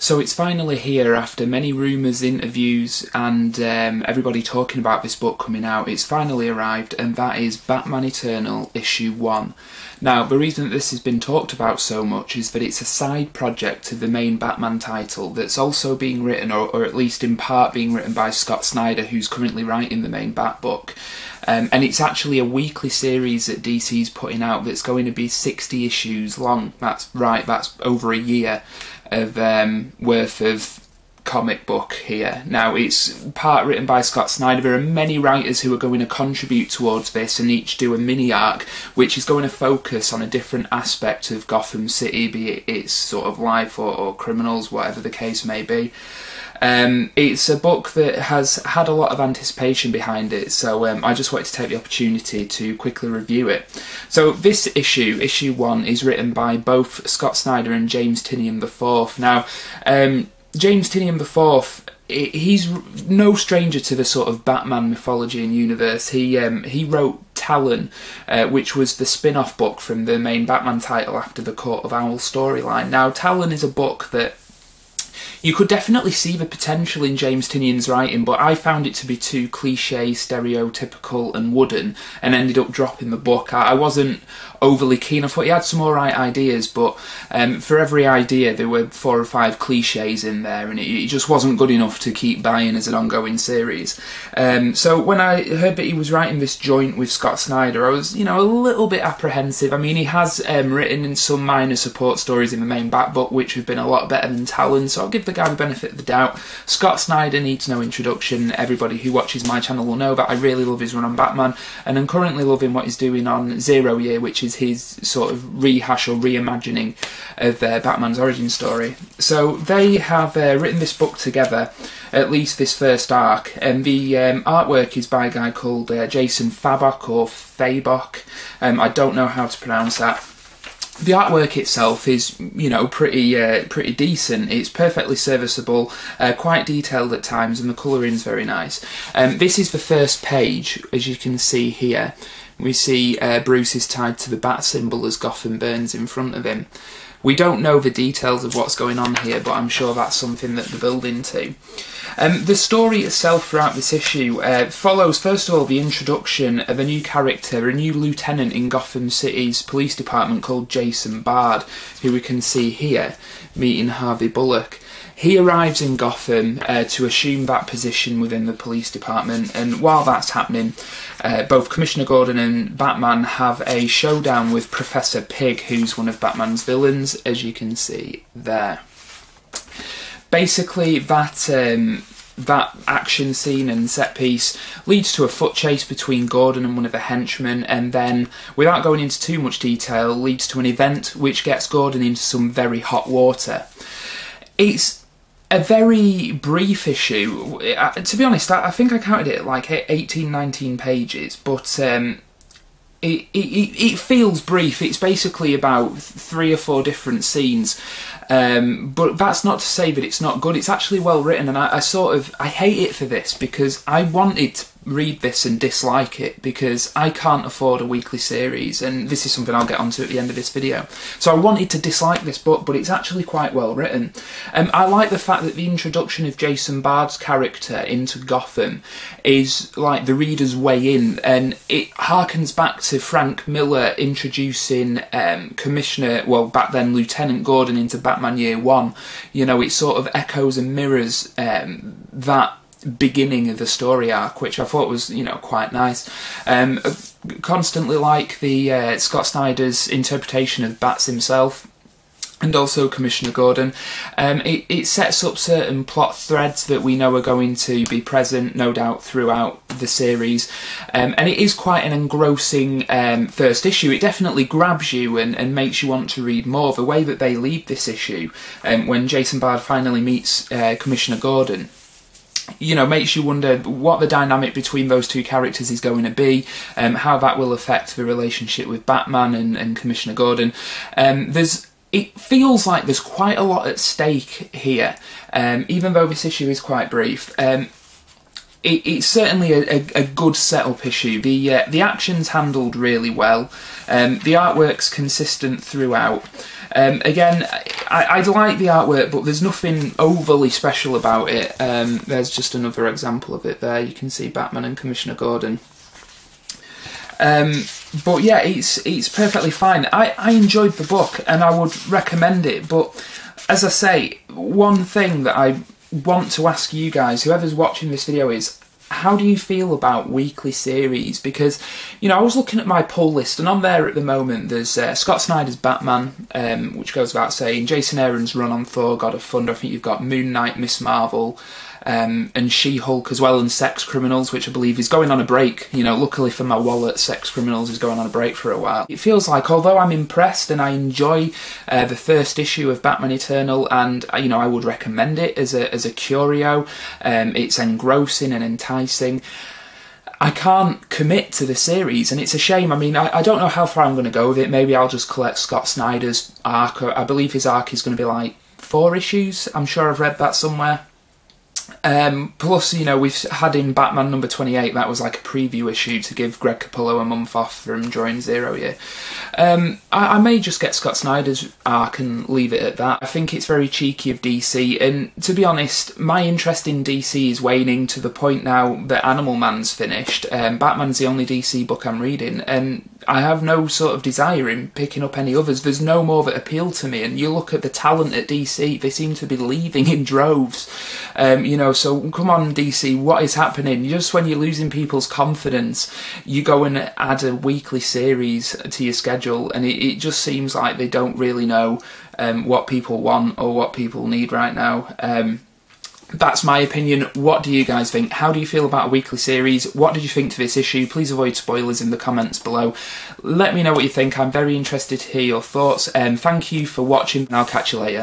So it's finally here after many rumours, interviews and everybody talking about this book coming out. It's finally arrived, and that is Batman Eternal issue 1. Now, the reason that this has been talked about so much is that it's a side project to the main Batman title that's also being written, or at least in part being written, by Snyder, who's currently writing the main Bat book. And it's actually a weekly series that DC's putting out that's going to be 60 issues long. That's right, that's over a year of worth of comic book here. Now, it's part written by Snyder. There are many writers who are going to contribute towards this and each do a mini arc which is going to focus on a different aspect of Gotham City, be it its sort of life or criminals, whatever the case may be. It's a book that has had a lot of anticipation behind it, so I just wanted to take the opportunity to quickly review it. So this issue 1, is written by both Scott Snyder and James Tynion IV. Now, James Tynion IV, he's no stranger to the sort of Batman mythology and universe. He wrote Talon, which was the spin-off book from the main Batman title after the Court of Owls storyline. Now, Talon is a book that you could definitely see the potential in James Tynion's writing, but I found it to be too cliché, stereotypical and wooden, and ended up dropping the book. I wasn't overly keen. I thought he had some alright ideas, but for every idea there were 4 or 5 clichés in there, and it just wasn't good enough to keep buying as an ongoing series. So when I heard that he was writing this joint with Scott Snyder, I was, a little bit apprehensive. I mean, he has written in some minor support stories in the main Bat book, which have been a lot better than Talon, so I'll give the guy the benefit of the doubt. Scott Snyder needs no introduction. Everybody who watches my channel will know that I really love his run on Batman, and I'm currently loving what he's doing on Zero Year, which is his sort of rehash or reimagining of Batman's origin story. So they have written this book together, at least this first arc, and the artwork is by a guy called Jason Fabok or Fabok. I don't know how to pronounce that. The artwork itself is, pretty decent. It's perfectly serviceable, quite detailed at times, and the colouring's very nice. This is the first page, as you can see here. We see Bruce is tied to the bat symbol as Gotham burns in front of him. We don't know the details of what's going on here, but I'm sure that's something that they're building to. The story itself throughout this issue follows, first of all, the introduction of a new character, a new lieutenant in Gotham City's police department called Jason Bard, who we can see here, meeting Harvey Bullock. He arrives in Gotham to assume that position within the police department, and while that's happening, both Commissioner Gordon and Batman have a showdown with Professor Pig, who's one of Batman's villains, as you can see there. Basically, that action scene and set piece leads to a foot chase between Gordon and one of the henchmen, and then, without going into too much detail, leads to an event which gets Gordon into some very hot water. It's a very brief issue. To be honest, I think I counted it like 18, 19 pages, but it feels brief. It's basically about 3 or 4 different scenes, but that's not to say that it's not good. It's actually well written, and I hate it for this, because I wanted to read this and dislike it, because I can't afford a weekly series, and this is something I'll get onto at the end of this video. So I wanted to dislike this book, but it's actually quite well written. I like the fact that the introduction of Jason Bard's character into Gotham is like the reader's way in, and it harkens back to Frank Miller introducing back then Lieutenant Gordon into Batman Year 1. It sort of echoes and mirrors that beginning of the story arc, which I thought was, quite nice. Constantly like the Scott Snyder's interpretation of Bats himself, and also Commissioner Gordon. It sets up certain plot threads that we know are going to be present, no doubt, throughout the series. And it is quite an engrossing first issue. It definitely grabs you and makes you want to read more. The way that they leave this issue, when Jason Bard finally meets Commissioner Gordon, makes you wonder what the dynamic between those two characters is going to be, how that will affect the relationship with Batman and Commissioner Gordon. It feels like there's quite a lot at stake here, even though this issue is quite brief. It's certainly a good setup issue. The action's handled really well. The artwork's consistent throughout. Again, I like the artwork, but there's nothing overly special about it. There's just another example of it there. You can see Batman and Commissioner Gordon. But yeah, it's perfectly fine. I enjoyed the book and I would recommend it, but as I say, one thing that I want to ask you guys, whoever's watching this video, is how do you feel about weekly series? Because, you know, I was looking at my pull list, and on there at the moment there's Scott Snyder's Batman, which goes without saying, Jason Aaron's run on Thor, God of Thunder. I think you've got Moon Knight, Miss Marvel, and She-Hulk as well, and Sex Criminals, which I believe is going on a break. You know, luckily for my wallet, Sex Criminals is going on a break for a while. It feels like, although I'm impressed and I enjoy the first issue of Batman Eternal, and you know, I would recommend it as a curio, it's engrossing and enticing, I can't commit to the series, and it's a shame. I mean, I don't know how far I'm going to go with it. Maybe I'll just collect Scott Snyder's arc. I believe his arc is going to be like 4 issues. I'm sure I've read that somewhere. Plus, you know, we've had in Batman number 28, that was like a preview issue to give Greg Capullo a month off from drawing Zero Year. I may just get Scott Snyder's arc and leave it at that. I think it's very cheeky of DC, and to be honest, my interest in DC is waning to the point now that Animal Man's finished. Batman's the only DC book I'm reading, and I have no sort of desire in picking up any others. There's no more that appeal to me, and you look at the talent at DC, they seem to be leaving in droves. You know, so come on DC, what is happening? Just when you're losing people's confidence, you go and add a weekly series to your schedule, and it just seems like they don't really know what people want or what people need right now. That's my opinion. What do you guys think? How do you feel about a weekly series? What did you think to this issue? Please avoid spoilers in the comments below. Let me know what you think. I'm very interested to hear your thoughts. Thank you for watching, and I'll catch you later.